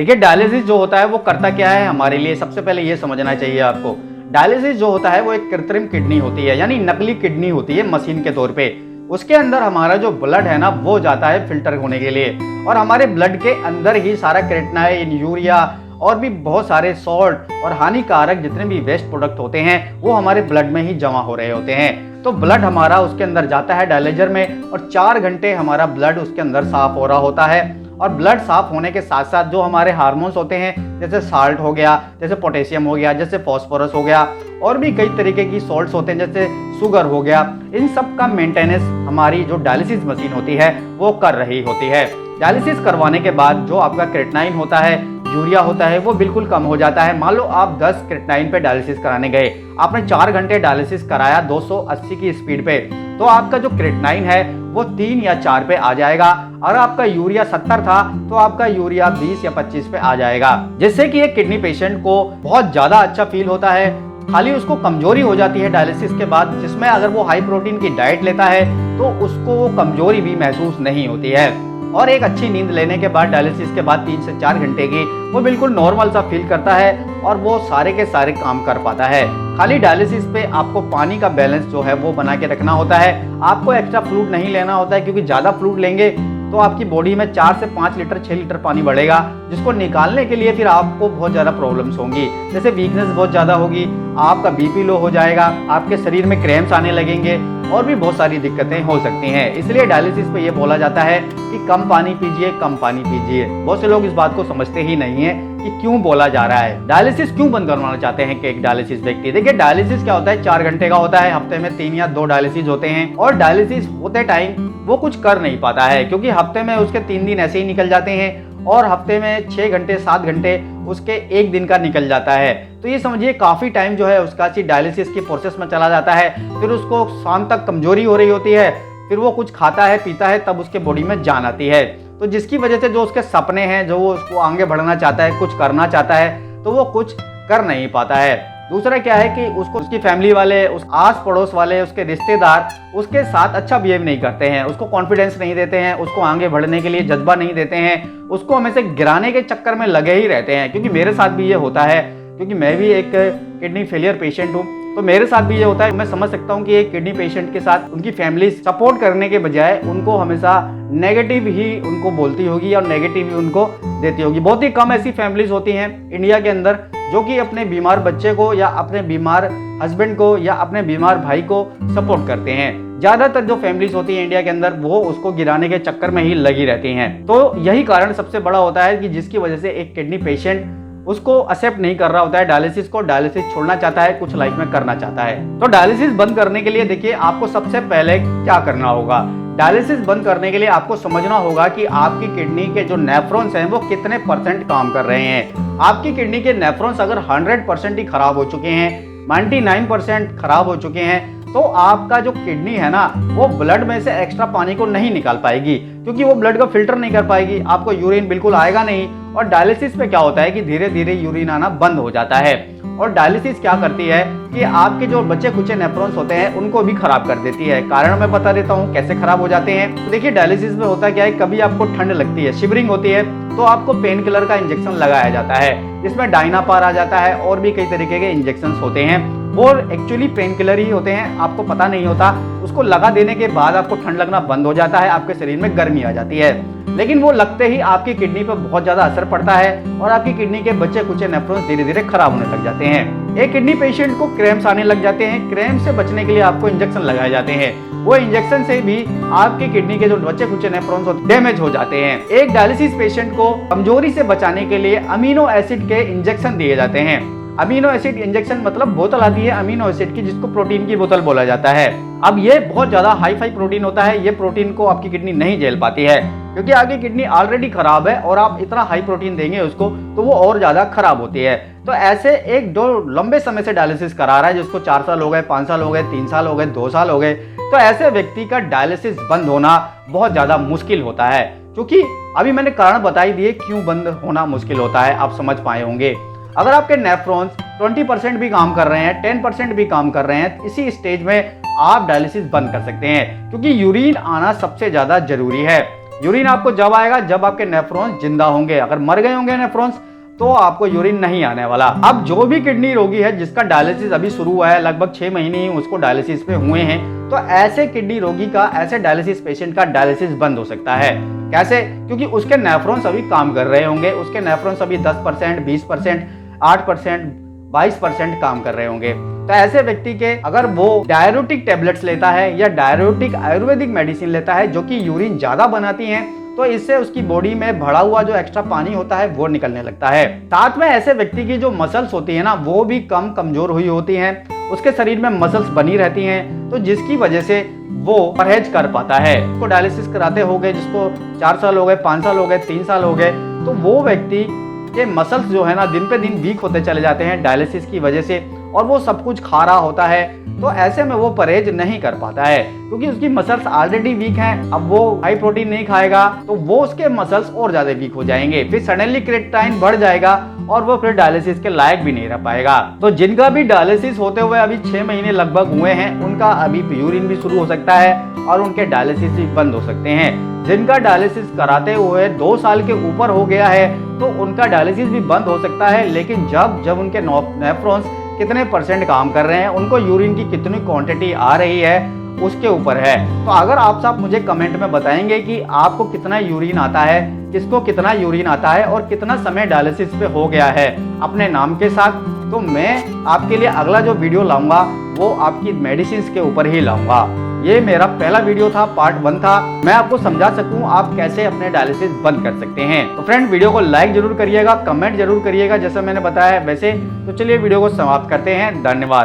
देखिए डायलिसिस जो होता है वो करता क्या है हमारे लिए, सबसे पहले ये समझना चाहिए आपको। डायलिसिस जो होता है वो एक कृत्रिम किडनी होती है, यानी नकली किडनी होती है मशीन के तौर पे। उसके अंदर हमारा जो ब्लड है ना वो जाता है फिल्टर होने के लिए, और हमारे ब्लड के अंदर ही सारा क्रेटिनाइन, यूरिया और भी बहुत सारे सॉल्ट और हानिकारक जितने भी वेस्ट प्रोडक्ट होते हैं वो हमारे ब्लड में ही जमा हो रहे होते हैं। तो ब्लड हमारा उसके अंदर जाता है डायलिजर में, और 4 घंटे हमारा ब्लड उसके अंदर साफ हो रहा होता है। और ब्लड साफ होने के साथ साथ जो हमारे हार्मोन्स होते हैं, जैसे साल्ट हो गया, जैसे पोटेशियम हो गया, जैसे फास्फोरस हो गया, और भी कई तरीके की सॉल्ट्स होते हैं जैसे शुगर हो गया, इन सब का मेंटेनेंस हमारी जो डायलिसिस मशीन होती है वो कर रही होती है। डायलिसिस करवाने के बाद जो आपका क्रेटिनाइन होता है, यूरिया होता है, वो बिल्कुल कम हो जाता है। मान लो आप 10 क्रेटिनाइन पे डायलिसिस कराने गए, आपने 4 घंटे डायलिसिस कराया 280 की स्पीड पे, तो आपका जो क्रेटिनाइन है वो 3 या 4 पे आ जाएगा। अगर आपका यूरिया 70 था तो आपका यूरिया 20 या 25 पे आ जाएगा, जिससे कि एक किडनी पेशेंट को बहुत ज्यादा अच्छा फील होता है। खाली उसको कमजोरी हो जाती है डायलिसिस के बाद, जिसमें अगर वो हाई प्रोटीन की डाइट लेता है तो उसको वो कमजोरी भी महसूस नहीं होती है। और एक अच्छी नींद लेने के बाद डायलिसिस के बाद 3 से 4 घंटे की वो बिल्कुल नॉर्मल सा फील करता है और वो सारे के सारे काम कर पाता है। खाली डायलिसिस पे आपको पानी का बैलेंस जो है वो बना के रखना होता है। आपको एक्स्ट्रा फ्लूइड नहीं लेना होता है, क्योंकि ज़्यादा फ्लूइड लेंगे तो आपकी बॉडी में 4 से 5 लीटर 6 लीटर पानी बढ़ेगा, जिसको निकालने के लिए फिर आपको बहुत ज़्यादा प्रॉब्लम्स होंगी, जैसे वीकनेस बहुत ज़्यादा होगी, आपका बीपी लो हो जाएगा, आपके शरीर में क्रैम्प्स आने लगेंगे और भी बहुत सारी दिक्कतें हो सकती हैं। इसलिए डायलिसिस पे ये बोला जाता है कि कम पानी पीजिए, कम पानी पीजिए। बहुत से लोग इस बात को समझते ही नहीं है कि क्यों बोला जा रहा है। डायलिसिस क्यों बंद करवाना चाहते हैं कि एक डायलिसिस व्यक्ति, देखिए डायलिसिस क्या होता है, 4 घंटे का होता है, हफ्ते में 3 या 2 डायलिसिस होते हैं, और डायलिसिस होते टाइम वो कुछ कर नहीं पाता है, क्योंकि हफ्ते में उसके 3 दिन ऐसे ही निकल जाते हैं और हफ्ते में 6 घंटे 7 घंटे उसके 1 दिन का निकल जाता है। तो ये समझिए काफ़ी टाइम जो है उसका डायलिसिस की प्रोसेस में चला जाता है। फिर उसको शाम तक कमजोरी हो रही होती है, फिर वो कुछ खाता है पीता है तब उसके बॉडी में जान आती है, तो जिसकी वजह से जो उसके सपने हैं, जो वो उसको आगे बढ़ना चाहता है, कुछ करना चाहता है, तो वो कुछ कर नहीं पाता है। दूसरा क्या है कि उसको उसकी फैमिली वाले, उस आस पड़ोस वाले, उसके रिश्तेदार उसके साथ अच्छा बिहेव नहीं करते हैं, उसको कॉन्फिडेंस नहीं देते हैं, उसको आगे बढ़ने के लिए जज्बा नहीं देते हैं, उसको हमेशा गिराने के चक्कर में लगे ही रहते हैं। क्योंकि मेरे साथ भी ये होता है, क्योंकि मैं भी एक किडनी फेलियर पेशेंट हूँ, तो मेरे साथ भी ये होता है। मैं समझ सकता हूँ कि एक किडनी पेशेंट के साथ उनकी फैमिली सपोर्ट करने के बजाय उनको हमेशा नेगेटिव ही उनको बोलती होगी और नेगेटिव ही उनको देती होगी। बहुत ही कम ऐसी फैमिलीज होती हैं इंडिया के अंदर जो कि अपने बीमार बच्चे को या अपने बीमार हस्बैंड को या अपने बीमार भाई को सपोर्ट करते हैं। ज्यादातर जो फैमिलीज होती हैं इंडिया के अंदर वो उसको गिराने के चक्कर में ही लगी रहती हैं। तो यही कारण सबसे बड़ा होता है कि जिसकी वजह से एक किडनी पेशेंट उसको एक्सेप्ट नहीं कर रहा होता है डायलिसिस को, डायलिसिस छोड़ना चाहता है, कुछ लाइफ में करना चाहता है। तो डायलिसिस बंद करने के लिए देखिए आपको सबसे पहले क्या करना होगा। डायलिसिस बंद करने के लिए आपको समझना होगा कि आपकी किडनी के जो नेफ्रॉन्स हैं वो कितने % काम कर रहे हैं। आपकी किडनी के नेफ्रॉन्स अगर 100% ही खराब हो चुके हैं, 99% खराब हो चुके हैं, तो आपका जो किडनी है ना वो ब्लड में से एक्स्ट्रा पानी को नहीं निकाल पाएगी, क्योंकि वो ब्लड को फिल्टर नहीं कर पाएगी, आपको यूरिन बिल्कुल आएगा नहीं। और डायलिसिस में क्या होता है कि धीरे धीरे यूरिन आना बंद हो जाता है। और डायलिसिस क्या करती है कि आपके जो बचे खुचे नेफ्रॉन्स होते हैं उनको भी खराब कर देती है। कारण मैं बता देता हूँ कैसे खराब हो जाते हैं। तो देखिए डायलिसिस में होता क्या है, कभी आपको ठंड लगती है, शिवरिंग होती है, तो आपको पेन किलर का इंजेक्शन लगाया जाता है, जिसमें डायनापार आ जाता है और भी कई तरीके के इंजेक्शन होते हैं। वो एक्चुअली पेन किलर ही होते हैं, आपको पता नहीं होता। उसको लगा देने के बाद आपको ठंड लगना बंद हो जाता है, आपके शरीर में गर्मी आ जाती है, लेकिन वो लगते ही आपकी किडनी पर बहुत ज्यादा असर पड़ता है और आपकी किडनी के बचे कुचे नेफ्रॉन्स धीरे धीरे खराब होने लग जाते हैं। एक किडनी पेशेंट को क्रैम्प्स आने लग जाते हैं, क्रैम्प से बचने के लिए आपको इंजेक्शन लगाए जाते हैं। वो इंजेक्शन से भी आपकी किडनी के जो बचे कुचे नेफ्रॉन्स डैमेज हो जाते हैं। एक डायलिसिस पेशेंट को कमजोरी से बचाने के लिए अमीनो एसिड के इंजेक्शन दिए जाते हैं। अमीनो एसिड इंजेक्शन मतलब बोतल आती है अमीनो एसिड की, जिसको प्रोटीन की बोतल बोला जाता है। अब ये बहुत ज्यादा हाई फाई प्रोटीन होता है, ये प्रोटीन को आपकी किडनी नहीं झेल पाती है, क्योंकि आपकी किडनी ऑलरेडी खराब है और आप इतना हाई प्रोटीन देंगे उसको तो वो और ज्यादा खराब होती है। तो ऐसे एक दो लंबे समय से डायलिसिस करा रहा है, जिसको 4 साल हो गए, 5 साल हो गए, 3 साल हो गए, 2 साल हो गए, तो ऐसे व्यक्ति का डायलिसिस बंद होना बहुत ज्यादा मुश्किल होता है। क्योंकि अभी मैंने कारण बताई दिए क्यों बंद होना मुश्किल होता है, आप समझ पाए होंगे। अगर आपके नेफ्रॉन्स 20% भी काम कर रहे हैं, 10% भी काम कर रहे हैं, इसी स्टेज में आप डायलिसिस बंद कर सकते हैं, क्योंकि यूरिन आना सबसे ज्यादा जरूरी है। यूरिन आपको जब आएगा जब आपके नेफ्रॉन्स जिंदा होंगे। अगर मर गए होंगे नेफ्रॉन्स तो आपको यूरिन नहीं आने वाला। अब जो भी किडनी रोगी है जिसका डायलिसिस अभी शुरू हुआ है, लगभग 6 महीने ही उसको डायलिसिस पे हुए हैं, तो ऐसे किडनी रोगी का, ऐसे डायलिसिस पेशेंट का डायलिसिस बंद हो सकता है। कैसे? क्योंकि उसके नेफ्रॉन्स अभी काम कर रहे होंगे, उसके नेफ्रॉन्स अभी 10%, 20%, 8%, 22% काम कर रहे होंगे। तो ऐसे व्यक्ति के अगर वो डाययूरेटिक टेबलेट्स लेता है या डाययूरेटिक आयुर्वेदिक मेडिसिन लेता है जो कि यूरिन ज्यादा बनाती हैं, तो इससे उसकी बॉडी में भरा हुआ जो एक्स्ट्रा पानी होता है वो निकलने लगता है। साथ में ऐसे व्यक्ति की जो मसल्स होती है ना, वो भी कमजोर हुई होती हैं, उसके शरीर में मसल्स बनी रहती हैं, तो जिसकी वजह से वो परहेज कर पाता है। उसको डायलिसिस कराते हो गए, जिसको 4 साल हो गए, 5 साल हो गए, 3 साल हो गए, तो वो व्यक्ति के मसल्स जो है ना दिन पे दिन वीक होते चले जाते हैं डायलिसिस की वजह से, और वो सब कुछ खा रहा होता है। तो ऐसे में वो परहेज नहीं कर पाता है क्योंकि उसकी मसल्स ऑलरेडी वीक हैं। अब वो हाई प्रोटीन नहीं खाएगा तो वो उसके मसल्स और ज्यादा वीक हो जाएंगे, फिर सडनली क्रिएटिनिन बढ़ जाएगा और वो फिर डायलिसिस के लायक भी नहीं रह पाएगा। तो जिनका भी डायलिसिस होते हुए अभी 6 महीने लगभग हुए हैं, उनका अभी यूरिन भी शुरू हो सकता है और उनके डायलिसिस भी बंद हो सकते हैं। जिनका डायलिसिस कराते हुए 2 साल के ऊपर हो गया है तो उनका डायलिसिस भी बंद हो सकता है, लेकिन जब उनके नेफ्रॉन्स कितने % काम कर रहे हैं, उनको यूरिन की कितनी क्वांटिटी आ रही है, उसके ऊपर है। तो अगर आप सब मुझे कमेंट में बताएंगे कि आपको कितना यूरिन आता है, किसको कितना यूरिन आता है और कितना समय डायलिसिस पे हो गया है अपने नाम के साथ, तो मैं आपके लिए अगला जो वीडियो लाऊंगा वो आपकी मेडिसिन के ऊपर ही लाऊंगा। ये मेरा पहला वीडियो था, पार्ट 1 था, मैं आपको समझा सकूं आप कैसे अपने डायलिसिस बंद कर सकते हैं। तो फ्रेंड, वीडियो को लाइक जरूर करिएगा, कमेंट जरूर करिएगा जैसा मैंने बताया है वैसे। तो चलिए वीडियो को समाप्त करते हैं। धन्यवाद।